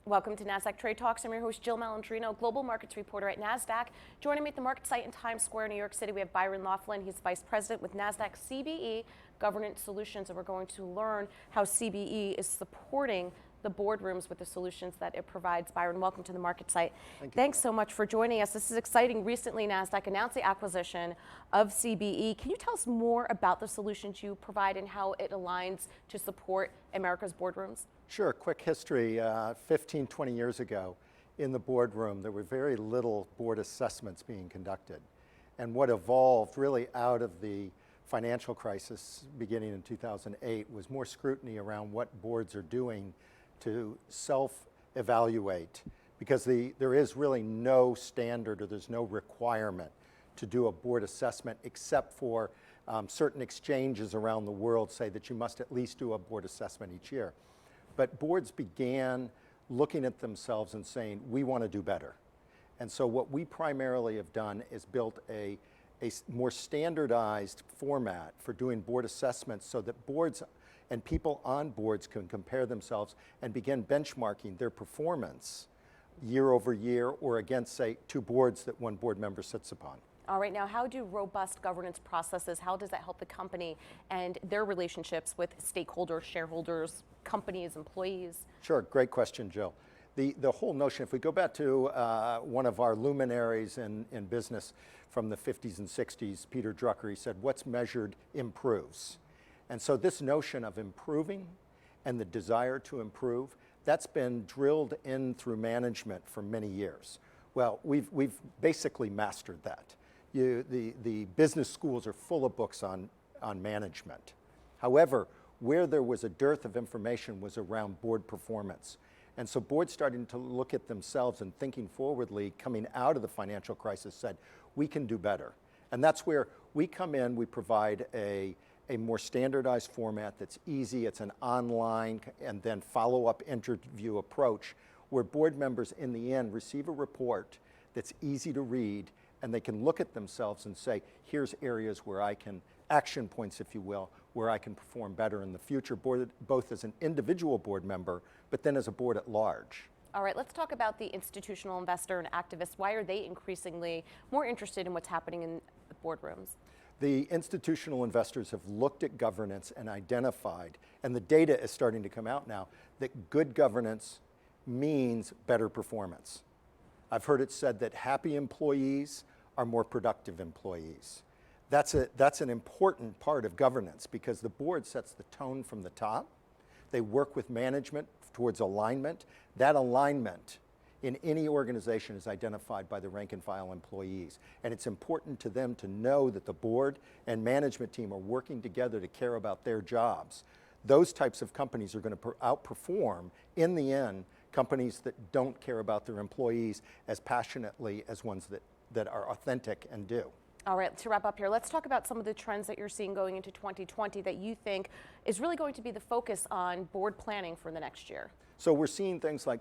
Welcome to Nasdaq Trade Talks. I'm your host, Jill Malandrino, global markets reporter at Nasdaq. Joining me at the market site in Times Square, New York City, we have Byron Loflin. He's vice president with Nasdaq CBE Governance Solutions, and we're going to learn how CBE is supporting the boardrooms with the solutions that it provides. Byron, welcome to the market site. Thanks so much for joining us. This is exciting. Recently, Nasdaq announced the acquisition of CBE. Can you tell us more about the solutions you provide and how it aligns to support America's boardrooms? Sure, quick history. 15, 20 years ago in the boardroom, there were very little board assessments being conducted. And what evolved really out of the financial crisis beginning in 2008 was more scrutiny around what boards are doing to self-evaluate, because there is really no standard or there's no requirement to do a board assessment except for certain exchanges around the world say that you must at least do a board assessment each year. But boards began looking at themselves and saying, we want to do better. And so what we primarily have done is built a more standardized format for doing board assessments so that boards and people on boards can compare themselves and begin benchmarking their performance year over year or against, say, two boards that one board member sits upon. All right, now how do robust governance processes, how does that help the company and their relationships with stakeholders, shareholders, companies, employees? Sure, great question, Jill. The whole notion, if we go back to one of our luminaries in business from the 50s and 60s, Peter Drucker, he said, what's measured improves. And so this notion of improving and the desire to improve, that's been drilled in through management for many years. Well, we've basically mastered that. The business schools are full of books on management. However, where there was a dearth of information was around board performance. And so boards starting to look at themselves and thinking forwardly, coming out of the financial crisis, said, we can do better. And that's where we come in, we provide a more standardized format that's easy, it's an online and then follow-up interview approach where board members in the end receive a report that's easy to read and they can look at themselves and say, here's areas where I can, action points if you will, where I can perform better in the future, both as an individual board member, but then as a board at large. All right, let's talk about the institutional investor and activists. Why are they increasingly more interested in what's happening in boardrooms? The institutional investors have looked at governance and identified, and the data is starting to come out now, that good governance means better performance. I've heard it said that happy employees are more productive employees. That's an important part of governance because the board sets the tone from the top. They work with management towards alignment. That alignment in any organization is identified by the rank and file employees. And it's important to them to know that the board and management team are working together to care about their jobs. Those types of companies are going to outperform, in the end, companies that don't care about their employees as passionately as ones that are authentic and do. All right, to wrap up here, let's talk about some of the trends that you're seeing going into 2020 that you think is really going to be the focus on board planning for the next year. So we're seeing things like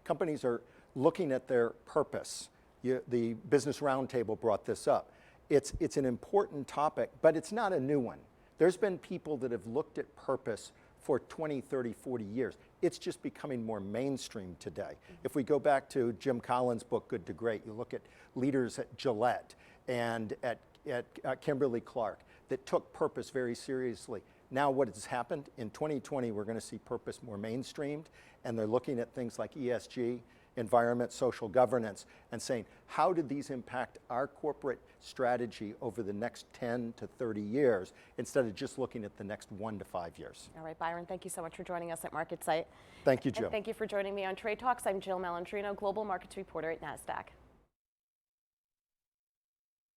companies are looking at their purpose. The Business Roundtable brought this up. It's an important topic, but it's not a new one. There's been people that have looked at purpose for 20, 30, 40 years. It's just becoming more mainstream today. If we go back to Jim Collins' book, Good to Great, you look at leaders at Gillette and at Kimberly-Clark that took purpose very seriously. Now what has happened, in 2020 we're going to see purpose more mainstreamed, and they're looking at things like ESG, environment, social governance, and saying, how do these impact our corporate strategy over the next 10 to 30 years, instead of just looking at the next 1 to 5 years. All right, Byron, thank you so much for joining us at Market Site. Thank you, Jill. And thank you for joining me on Trade Talks. I'm Jill Malandrino, global markets reporter at Nasdaq.